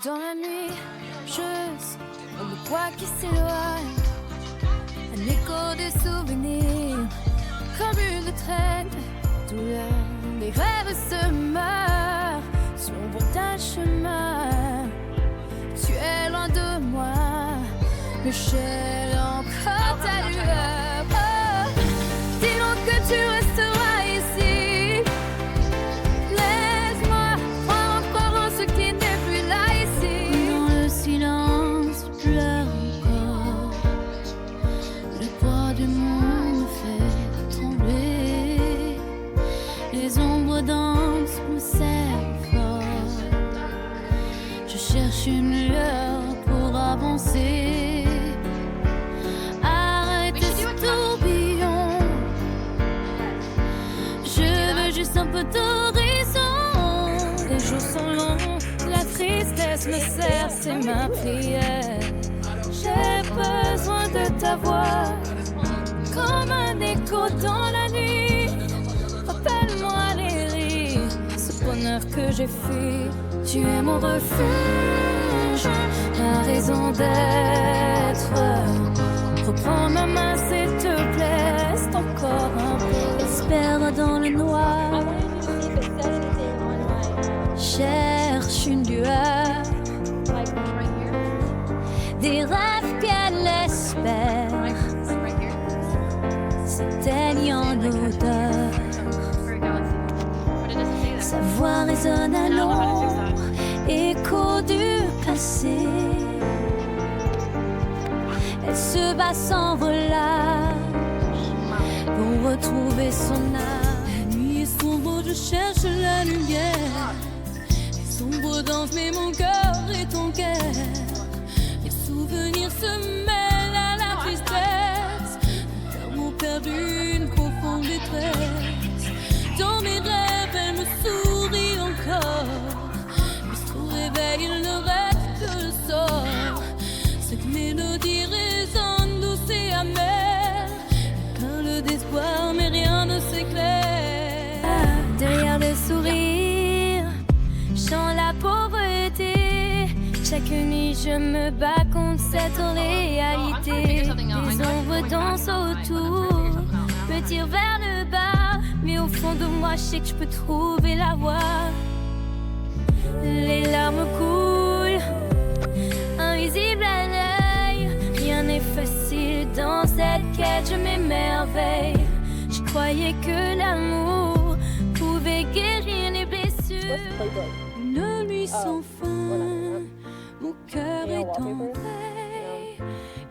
Dans la nuit, on me voit qui s'éloigne, un écho des souvenirs, comme une traîne, douleur, les rêves se meurent, sombre d'un chemin, tu es loin de moi, mais j'ai encore ta lueur, oh, dis-donc que tu resteras ici, laisse-moi croire encore en ce qui n'est plus là ici. Dans le silence, je pleure encore, le poids du monde me fait trembler, les ombres dansent, me serrent fort, je cherche une lueur pour avancer. Arrêtez ce tourbillon, je veux juste un peu d'horizon. Les jours sont longs, la tristesse me serre, c'est ma prière. J'ai besoin de ta voix, comme un écho dans la nuit. Rappelle-moi les rires, ce bonheur que j'ai fui. Tu es mon refuge, ma raison d'être. Reprends ma main s'il te plaît, reste encore un peu. Espère dans le noir, cherche une lueur, des rêves qu'elle espère s'éteignent en odeur. Sa voix résonne à l'ombre, écho du passé. Elle se bat sans relâche pour retrouver son âme. La nuit est sombre, je cherche la lumière. Les sombres dansent, mais mon cœur est ton cœur. Les souvenirs se mêlent à la tristesse. Mon cœur m'a perdu une profonde détresse. Dans mes rêves, elle me sourit encore. Mais au réveil, il ne reste que le sort. Cette mélodie résonne douce et amère, plein le d'espoir, mais rien ne s'éclaire. Derrière le sourire, chante la pauvreté. Chaque nuit, je me bats contre cette réalité. Les ombres dansent autour, me tirent vers le bas, mais au fond de moi, je sais que je peux trouver la voie. Les larmes coulent, invisible à l'œil, rien n'est facile dans cette quête, je m'émerveille. Je croyais que l'amour pouvait guérir les blessures. Une nuit sans fin, mon cœur est en veille.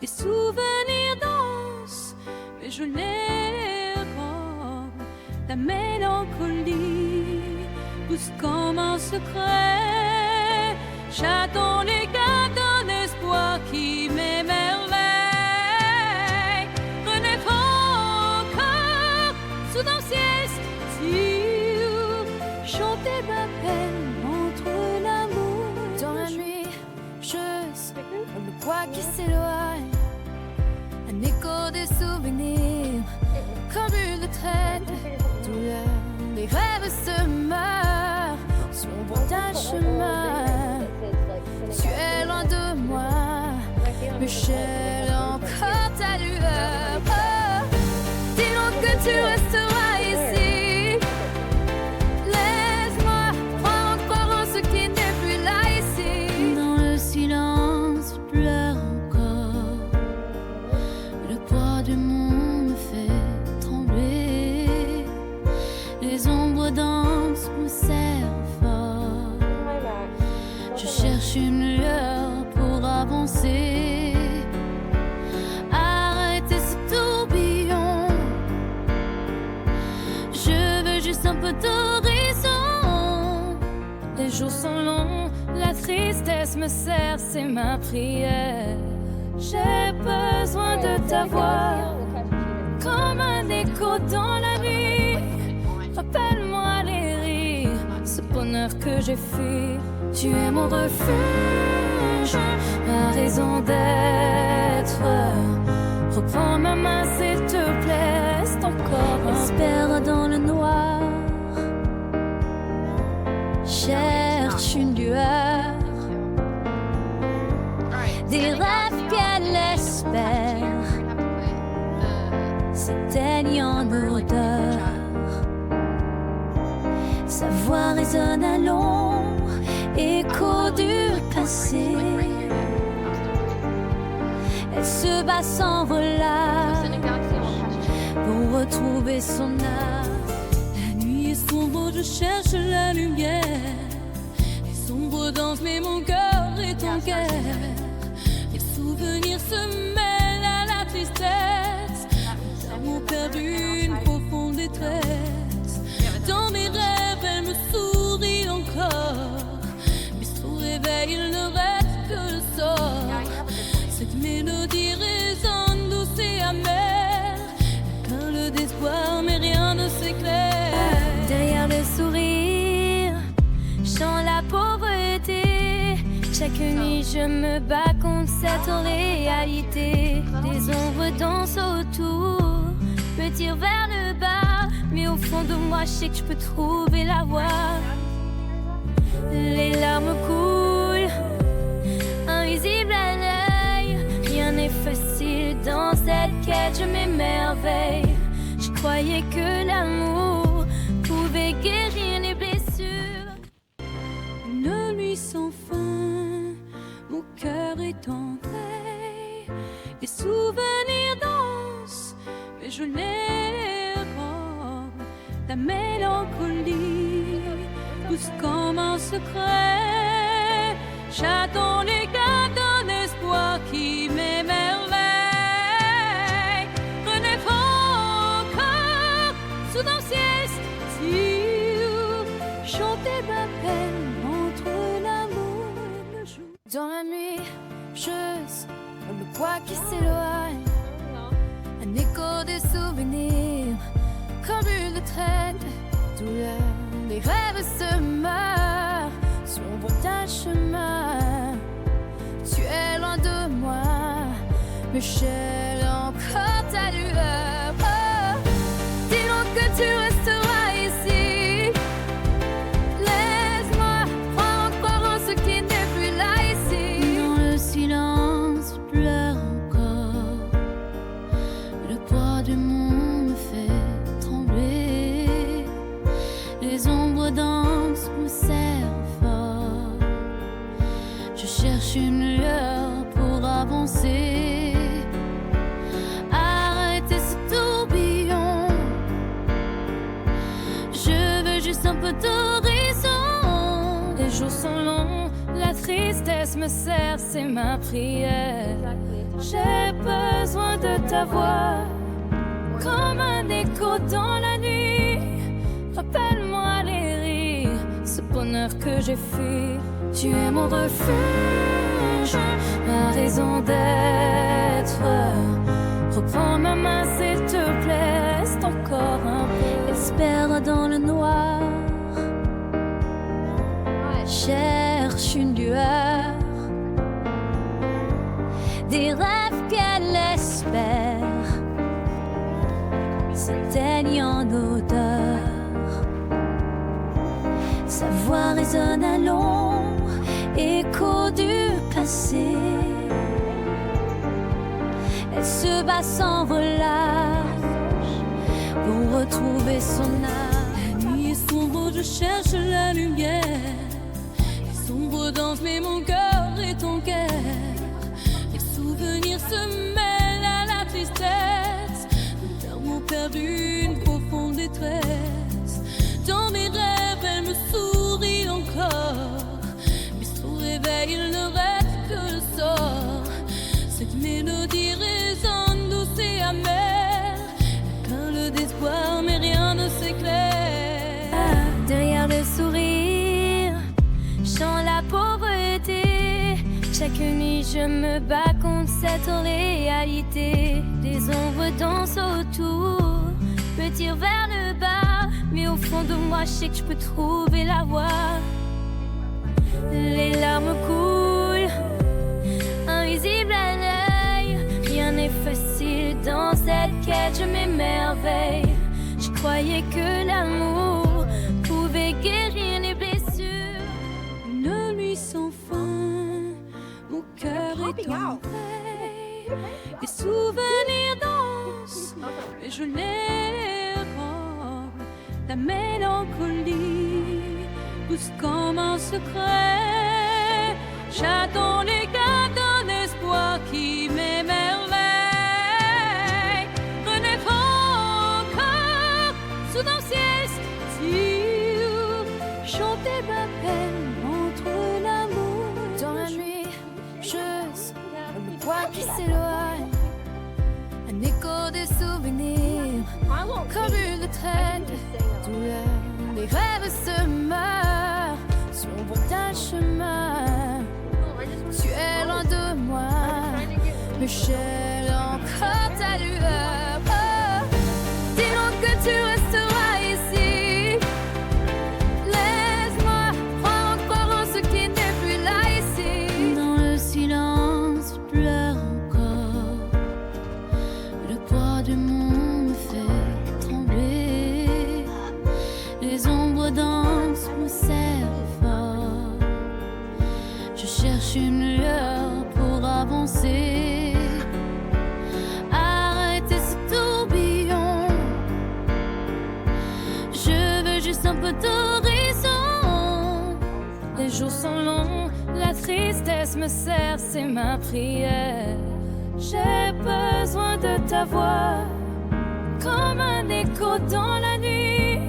Les souvenirs dansent, mais je les pas. La mélancolie pousse comme un secret. J'attends les gars d'un espoir qui m'émerveille. Renaître encore sous un ciel style, chanter ma peine entre l'amour. Dans la nuit, on me voit qui s'éloigne, un écho des souvenirs, comme une traîne, douleur, les rêves se meurent, sombre d'un chemin. Tu es loin de moi, mais j'ai encore ta lueur. Oh, dis-donc que tu resteras ici. Laisse-moi croire encore en ce qui n'est plus là ici. Dans le silence, je pleure encore. Le poids du monde me fait trembler. Les ombres dansent, me serrent fort. Je cherche une lueur pour avancer. Arrêtez ce tourbillon, je veux juste un peu d'horizon. Les jours sont longs, la tristesse me serre, c'est ma prière. J'ai besoin de ta voix, comme un écho dans la nuit. Rappelle-moi les rires, ce bonheur que j'ai fui. Tu es mon refuge, ma raison d'être. Reprends ma main s'il te plaît, reste encore un peu. Espère dans le noir, cherche une lueur, des rêves qu'elle espère s'éteignent en odeur. Sa voix résonne à l'ombre, écho du passé. Elle se bat sans relâche pour retrouver son âme. La nuit est sombre, je cherche la lumière. Les sombres dansent, mais mon cœur est en guerre. Les souvenirs se mêlent à la tristesse. L'amour perdu, une profonde détresse. Dans mes rêves, elle me sourit encore. Mais sous réveil, il ne reste que le sort. Cette mélodie résonne douce et amère. Plein le d'espoir, mais rien ne s'éclaire. Derrière le sourire, chante la pauvreté. Chaque nuit, je me bats contre cette réalité. Des ombres dansent autour, me tirent vers le bas. Mais au fond de moi, je sais que je peux trouver la voie. Les larmes coulent, invisibles à l'œil. Rien n'est facile dans cette quête, je m'émerveille. Je croyais que l'amour pouvait guérir les blessures. Une nuit sans fin, mon cœur est en veille. Les souvenirs dansent, mais je les robe. La mélancolie pousse comme un secret. J'attends les gars d'un espoir qui m'émerveille. Renaître encore sous un ciel style. Chanter ma peine entre l'amour et le jour. Dans la nuit, je sens le poids qui s'éloigne. Un écho des souvenirs, comme une traîne. Douleur, les rêves se meurent sur le bout d'un chemin. Tu es loin de moi, mais j'ai encore ta lueur. Oh, dis-donc que tu resteras ici. Laisse-moi croire en ce qui n'est plus là ici. Dans le silence, je pleure encore. Le poids du monde me fait trembler. Les ombres dansent, me serrent fort. Je cherche une lueur pour avancer. Arrêtez ce tourbillon. Je veux juste un peu d'horizon. Les jours sont longs, la tristesse me serre, c'est ma prière. J'ai besoin de ta voix, comme un écho dans la nuit. Rappelle-moi les rires, ce bonheur que j'ai fui. Tu es mon refuge, ma raison d'être. Reprends ma main s'il te plaît, reste encore un peu. Espère dans le noir, cherche une lueur. Des rêves qu'elle espère s'éteignent en odeur. Sa voix résonne à l'ombre, écho du passé. Elle se bat sans relâche pour retrouver son âme. La nuit est sombre, je cherche la lumière. Les sombres dansent, mais mon cœur est en guerre. Les souvenirs se mêlent à la tristesse. L'amour perdu, une profonde détresse. Dans mes rêves, elle me sourit encore. Mais sous réveil, il ne reste que le sort. Cette mélodie résonne douce et amère. Plein le d'espoir, mais rien ne s'éclaire. Derrière le sourire, chante la pauvreté. Chaque nuit, je me bats contre cette réalité. Des ombres dansent autour, me tirent vers le bas. Mais au fond de moi, je sais que je peux trouver la voie. Les larmes coulent, invisibles à l'œil. Rien n'est facile dans cette quête, je m'émerveille. Je croyais que l'amour pouvait guérir les blessures. Une nuit sans fin, mon cœur est Les souvenirs dansent, et je les robe. La mélancolie pousse comme un secret. J'attends les gars d'un espoir qui m'émerveille. Renaître encore sous un ciel stylo. Chanter ma peine entre l'amour. Dans la nuit, je sens le poids qui s'éloigne. Un écho des souvenirs, comme une traîne de douleur. Les rêves se meurent sur le bout d'un chemin. Tu es loin de moi, mais j'ai encore ta lueur. Oh, dis-donc que tu resteras ici. Laisse-moi croire encore en ce qui n'est plus là ici. Dans le silence, je pleure encore. Le poids du monde me fait trembler. Les ombres dansent, me serrent fort. Je cherche une lueur pour avancer. Arrêtez ce tourbillon. Je veux juste un peu d'horizon. Les jours sont longs, la tristesse me serre, c'est ma prière. J'ai besoin de ta voix, comme un écho dans la nuit.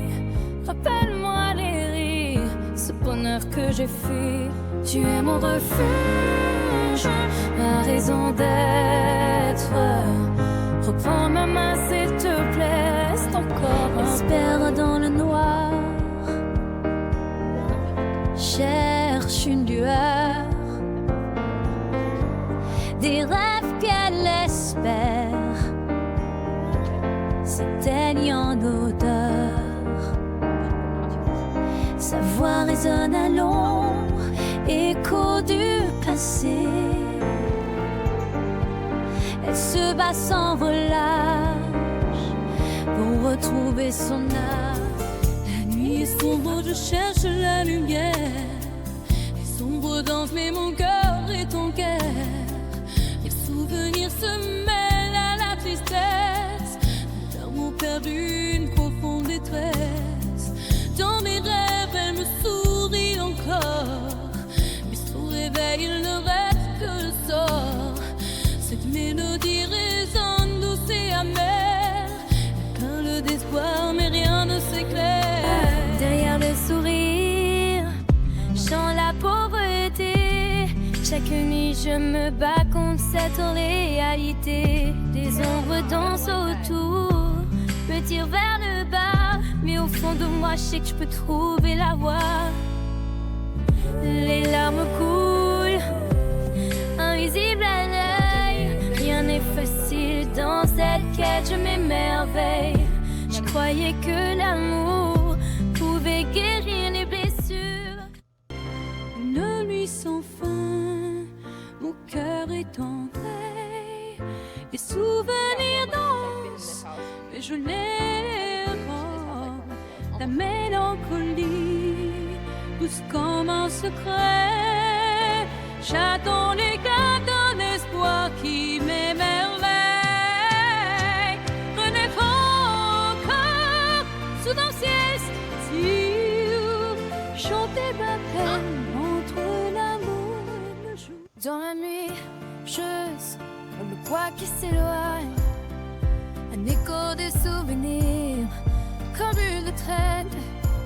Rappelle-moi les rires, ce bonheur que j'ai fui. Tu es mon refuge, ma raison d'être. Reprends ma main s'il te plaît, reste encore un espère dans le noir. Cherche une lueur, des rêves qu'elle espère s'éteignent en odeur. Sa voix résonne à l'ombre, écho du passé. Elle se bat sans relâche pour retrouver son âme. La nuit est sombre, je cherche la lumière. Les ombres dansent, mais mon cœur est en guerre. Les souvenirs se mêlent à la tristesse. Mes larmes ont perdu une profonde détresse. Dans mes rêves, elle me sourit encore. Mais sous réveil, il ne reste que le sort. Cette mélodie résonne douce et amère. Plein le d'espoir, mais rien ne s'éclaire. Derrière le sourire, chant la pauvreté. Chaque nuit, je me bats contre cette réalité. Des ombres dansent autour, me tirent vers le bas. Mais au fond de moi, je sais que je peux trouver la voie. Les larmes coulent, invisibles à l'œil. Rien n'est facile dans cette quête, je m'émerveille. Je croyais que l'amour pouvait guérir les blessures. Une nuit sans fin, mon cœur est en veille. Les souvenirs dansent, mais je les robe. La mélancolie pousse comme un secret. J'attends les gars d'un espoir qui m'émerveille. Renaître encore sous un ciel stylo. Chanter ma peine entre l'amour et le jour. Dans la nuit, je sens le poids qui s'éloigne. Un écho des souvenirs, comme une traîne de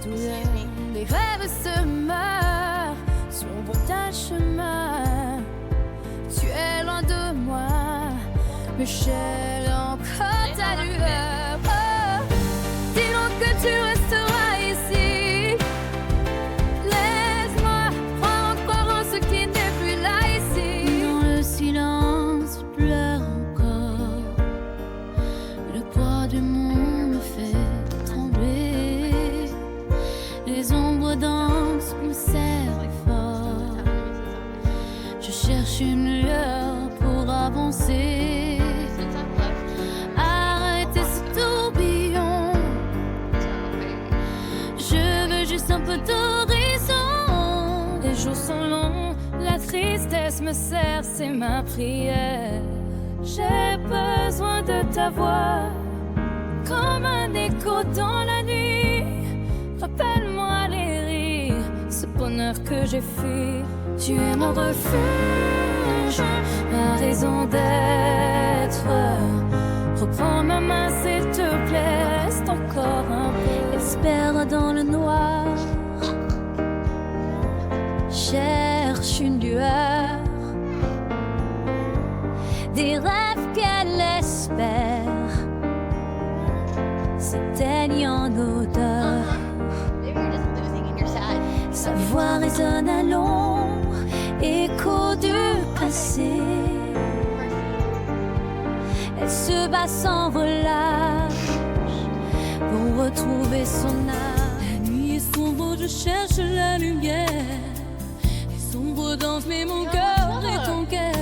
douleur. Les rêves se meurent sur le bout d'un chemin. Tu es loin de moi, mais j'ai encore ta lueur. Oh, dis-donc que tu resteras ici. Laisse-moi croire encore en ce qui n'est plus là ici. Dans le silence, je pleure encore. Le poids du monde me fait trembler. Les ombres dansent, me serrent fort. Je cherche une lueur pour avancer. Arrêtez ce tourbillon. Je veux juste un peu d'horizon. Les jours sont longs, la tristesse me serre, c'est ma prière. J'ai besoin de ta voix, comme un écho dans la nuit. Rappelle-moi les rires, ce bonheur que j'ai fui. Tu es mon refuge, ma raison d'être. Reprends ma main s'il te plaît, reste encore un peu. Espère dans le noir, cherche une lueur, des rêves qu'elle espère s'éteignent en odeur. Sa voix résonne à l'ombre, écho du passé. Elle se bat sans relâche pour retrouver son âme. La nuit est sombre, je cherche la lumière. Les sombres dansent, mais mon cœur est ton cœur.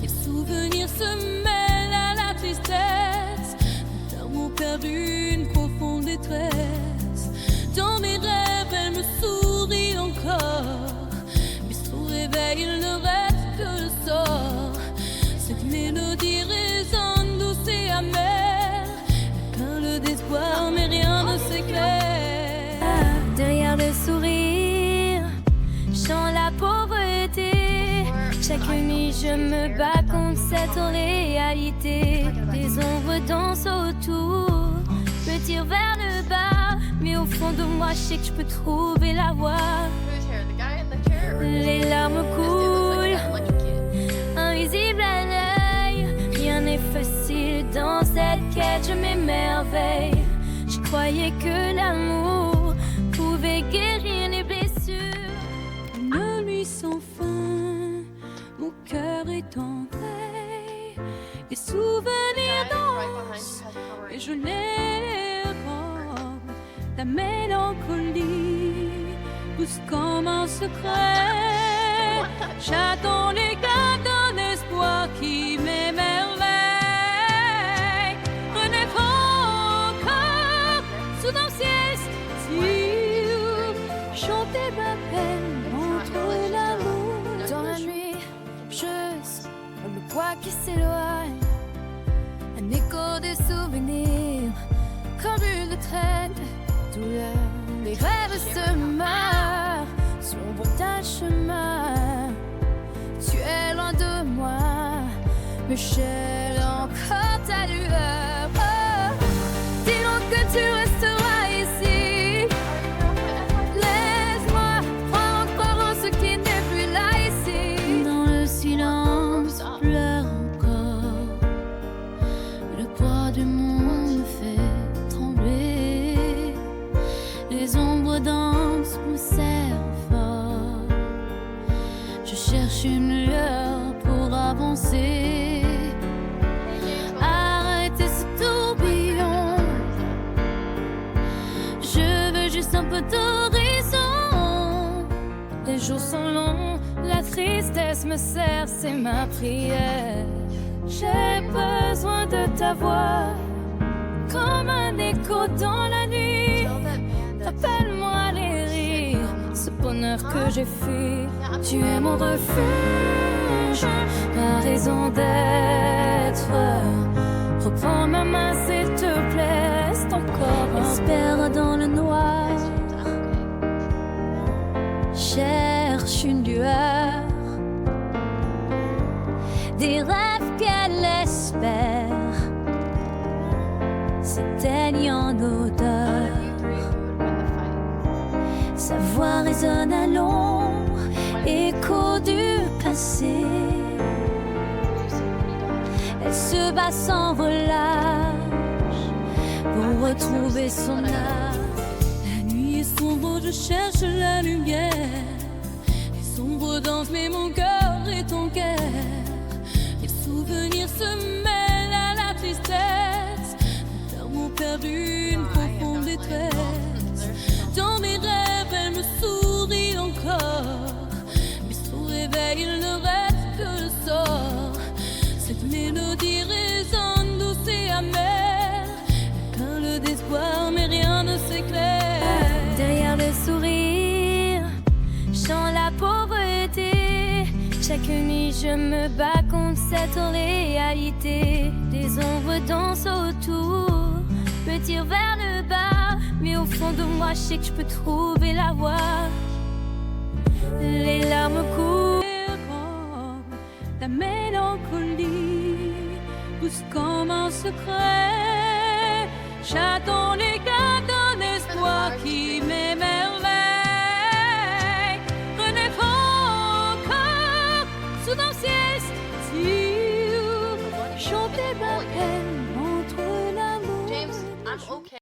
Les souvenirs se mêlent à la tristesse. D'amour perdu, une profonde détresse. Dans mes rêves, elle me sourit encore. Mais sous réveil, il ne reste que le sort. Cette mélodie résonne douce et amère. Quand le désespoir, mais rien ne s'éclaire. Derrière le sourire, chante la pauvreté. Chaque nuit, je me bats contre cette réalité. Les ombres dansent autour, me tirent vers le bas. Mais au fond de moi, je sais que je peux trouver la voie. Les larmes coulent, invisible à l'œil. Rien n'est facile dans cette quête, je m'émerveille. Je croyais que l'amour pouvait guérir les blessures. Une nuit sans fin, mon cœur est en veille. Les souvenirs dansent et je les robe. La mélancolie pousse comme un secret. J'attends l'éclat d'un espoir qui m'émerveille. Renaître encore sous un ciel style. Chanter ma peine entre l'amour. Dans la nuit, je sens le poids qui s'éloigne. Un écho des souvenirs, comme une traîne de douleur. Les rêves se meurent sur le bout d'un chemin. Tu es loin de moi, mais j'ai encore ta lueur. Oh, dis-donc que tu resteras ici. Laisse-moi croire encore en ce qui n'est plus là ici. Dans le silence, pleure encore. Le poids du monde me fait trembler. Les ombres dansent, me serrent fort. Je cherche une lueur pour avancer. Arrêtez ce tourbillon. Je veux juste un peu d'horizon. Les jours sont longs, la tristesse me serre, c'est ma prière. J'ai besoin de ta voix, comme un écho dans la nuit. Rappelle-moi les rires, ce bonheur que j'ai fui. Tu es mon refuge, ma raison d'être. Reprends ma main s'il te plaît, reste encore un peu. Espère dans le noir, cherche une lueur, des rêves qu'elle espère s'éteignent en odeur. Sa voix résonne à l'ombre, écho du passé. Elle se bat sans relâche pour retrouver son âme. La nuit est sombre, je cherche la lumière. Les sombres dansent, mais mon cœur est ton cœur. Les souvenirs se mêlent à la tristesse. D'amour perdu, une profonde détresse. Dans mes rêves, elle me sourit encore. Mais sous réveil, il ne reste que le sort. Cette mélodie résonne douce et amère. Quand le désespoir, mais rien ne s'éclaire. Derrière le sourire, chante la pauvreté. Chaque nuit je me bats contre cette réalité. Des ombres dansent autour, me tirent vers le bas. Mais au fond de moi je sais que je peux trouver la voie. Les larmes coulent, la mélancolie pousse comme un secret. J'attends les